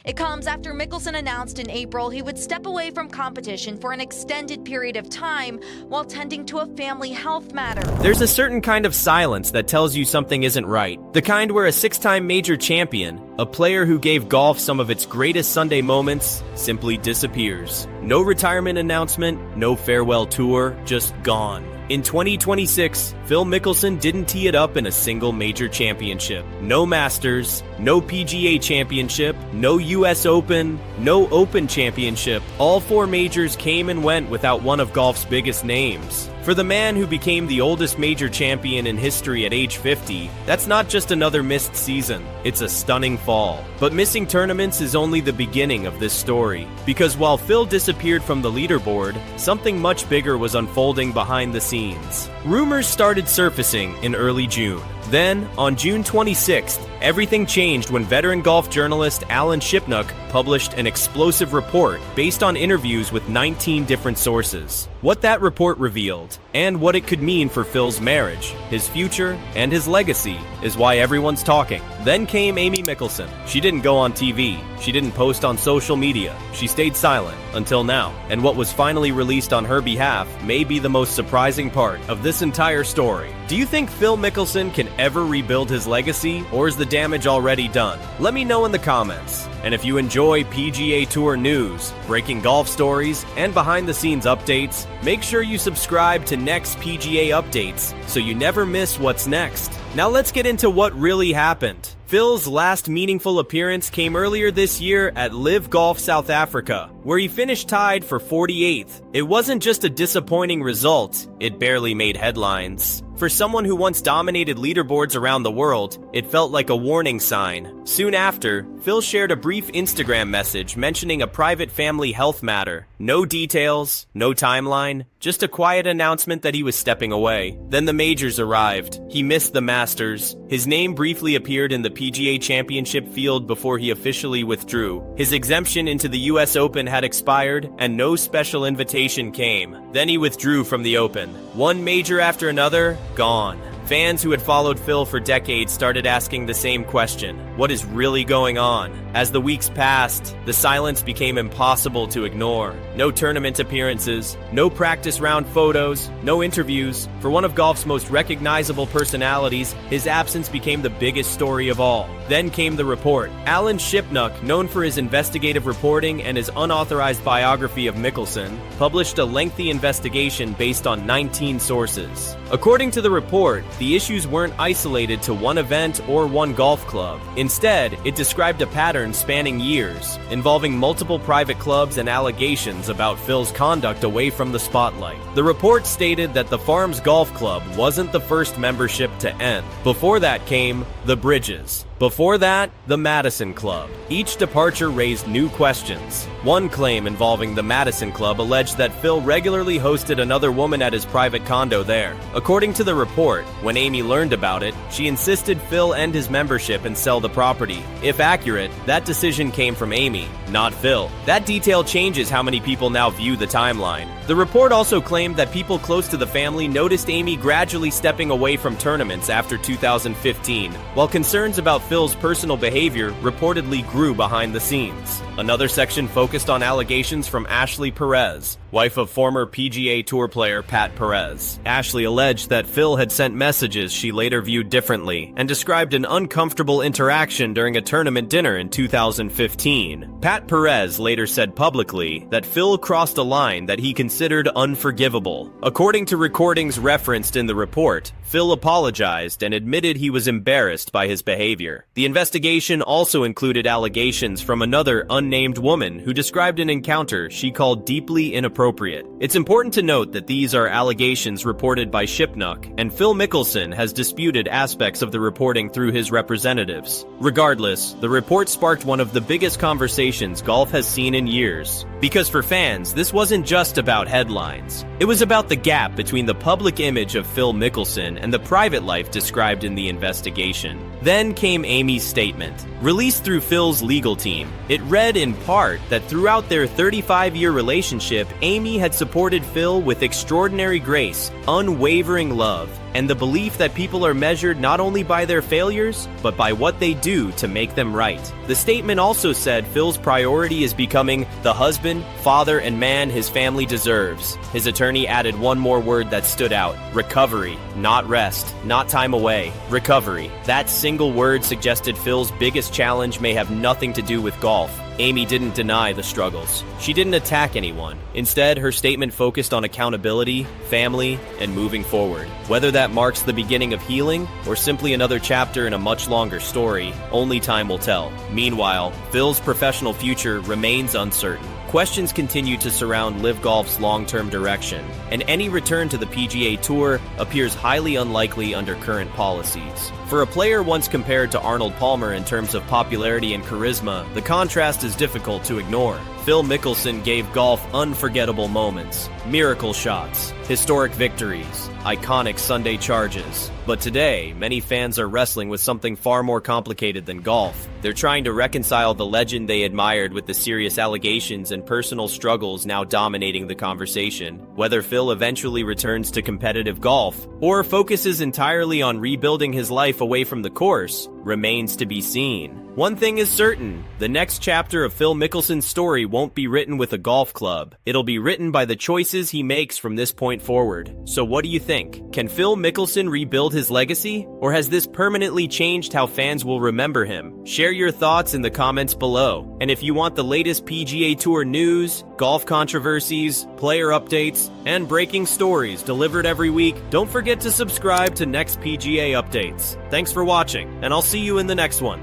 It comes after Mickelson announced in April he would step away from competition for an extended period of time while tending to a family health matter. There's a certain kind of silence that tells you something isn't right. The kind where a six-time major champion, a player who gave golf some of its greatest Sunday moments, simply disappears. No retirement announcement, no farewell tour, just gone. In 2026, Phil Mickelson didn't tee it up in a single major championship. No Masters, no PGA Championship, no US Open, no Open Championship. All four majors came and went without one of golf's biggest names. For the man who became the oldest major champion in history at age 50, that's not just another missed season, it's a stunning fall. But missing tournaments is only the beginning of this story, because while Phil disappeared from the leaderboard, something much bigger was unfolding behind the scenes. Rumors started surfacing in early June. Then, on June 26th, everything changed when veteran golf journalist Alan Shipnuck published an explosive report based on interviews with 19 different sources. What that report revealed, and what it could mean for Phil's marriage, his future, and his legacy, is why everyone's talking. Then came Amy Mickelson. She didn't go on TV. She didn't post on social media. She stayed silent until now. And what was finally released on her behalf may be the most surprising part of this entire story. Do you think Phil Mickelson can ever rebuild his legacy, or is the damage already done? Let me know in the comments. And if you enjoy PGA Tour news, breaking golf stories, and behind-the-scenes updates, make sure you subscribe to Next PGA Updates so you never miss what's next. Now let's get into what really happened. Phil's last meaningful appearance came earlier this year at Live Golf South Africa, where he finished tied for 48th. It wasn't just a disappointing result, it barely made headlines. For someone who once dominated leaderboards around the world, it felt like a warning sign. Soon after, Phil shared a brief Instagram message mentioning a private family health matter. No details, no timeline, just a quiet announcement that he was stepping away. Then the majors arrived. He missed the Masters. His name briefly appeared in the PGA Championship field before he officially withdrew. His exemption into the US Open had expired, and no special invitation came. Then he withdrew from the Open. One major after another, gone. Fans who had followed Phil for decades started asking the same question: what is really going on? As the weeks passed, the silence became impossible to ignore. No tournament appearances, no practice round photos, no interviews. For one of golf's most recognizable personalities, his absence became the biggest story of all. Then came the report. Alan Shipnuck, known for his investigative reporting and his unauthorized biography of Mickelson, published a lengthy investigation based on 19 sources. According to the report, the issues weren't isolated to one event or one golf club. Instead, it described a pattern spanning years, involving multiple private clubs and allegations about Phil's conduct away from the spotlight. The report stated that the Farms Golf Club wasn't the first membership to end. Before that came the Bridges. Before that, the Madison Club. Each departure raised new questions. One claim involving the Madison Club alleged that Phil regularly hosted another woman at his private condo there. According to the report, when Amy learned about it, she insisted Phil end his membership and sell the property. If accurate, that decision came from Amy, not Phil. That detail changes how many people now view the timeline. The report also claimed that people close to the family noticed Amy gradually stepping away from tournaments after 2015, while concerns about Phil's personal behavior reportedly grew behind the scenes. Another section focused on allegations from Ashley Perez, wife of former PGA Tour player Pat Perez. Ashley alleged that Phil had sent messages she later viewed differently, and described an uncomfortable interaction during a tournament dinner in 2015. Pat Perez later said publicly that Phil crossed a line that he considered unforgivable. According to recordings referenced in the report, Phil apologized and admitted he was embarrassed by his behavior. The investigation also included allegations from another unnamed woman who described an encounter she called deeply inappropriate. It's important to note that these are allegations reported by Shipnuck, and Phil Mickelson has disputed aspects of the reporting through his representatives. Regardless, the report sparked one of the biggest conversations golf has seen in years. Because for fans, this wasn't just about headlines. It was about the gap between the public image of Phil Mickelson and the private life described in the investigation. Then came Amy's statement, released through Phil's legal team. It read in part that throughout their 35-year relationship, Amy had supported Phil with extraordinary grace, unwavering love, and the belief that people are measured not only by their failures, but by what they do to make them right. The statement also said Phil's priority is becoming the husband, father, and man his family deserves. His attorney added one more word that stood out: recovery. Not rest, not time away. Recovery. That single word suggested Phil's biggest challenge may have nothing to do with golf. Amy didn't deny the struggles. She didn't attack anyone. Instead, her statement focused on accountability, family, and moving forward. Whether that marks the beginning of healing or simply another chapter in a much longer story, only time will tell. Meanwhile, Phil's professional future remains uncertain. Questions continue to surround LIV Golf's long-term direction, and any return to the PGA Tour appears highly unlikely under current policies. For a player once compared to Arnold Palmer in terms of popularity and charisma, the contrast is difficult to ignore. Phil Mickelson gave golf unforgettable moments, miracle shots, historic victories, iconic Sunday charges. But today, many fans are wrestling with something far more complicated than golf. They're trying to reconcile the legend they admired with the serious allegations and personal struggles now dominating the conversation. Whether Phil eventually returns to competitive golf or focuses entirely on rebuilding his life away from the course remains to be seen. One thing is certain: the next chapter of Phil Mickelson's story won't be written with a golf club. It'll be written by the choices he makes from this point forward. So what do you think? Can Phil Mickelson rebuild his legacy? Or has this permanently changed how fans will remember him? Share your thoughts in the comments below. And if you want the latest PGA Tour news, golf controversies, player updates, and breaking stories delivered every week, don't forget to subscribe to Next PGA Updates. Thanks for watching, and I'll see you in the next one.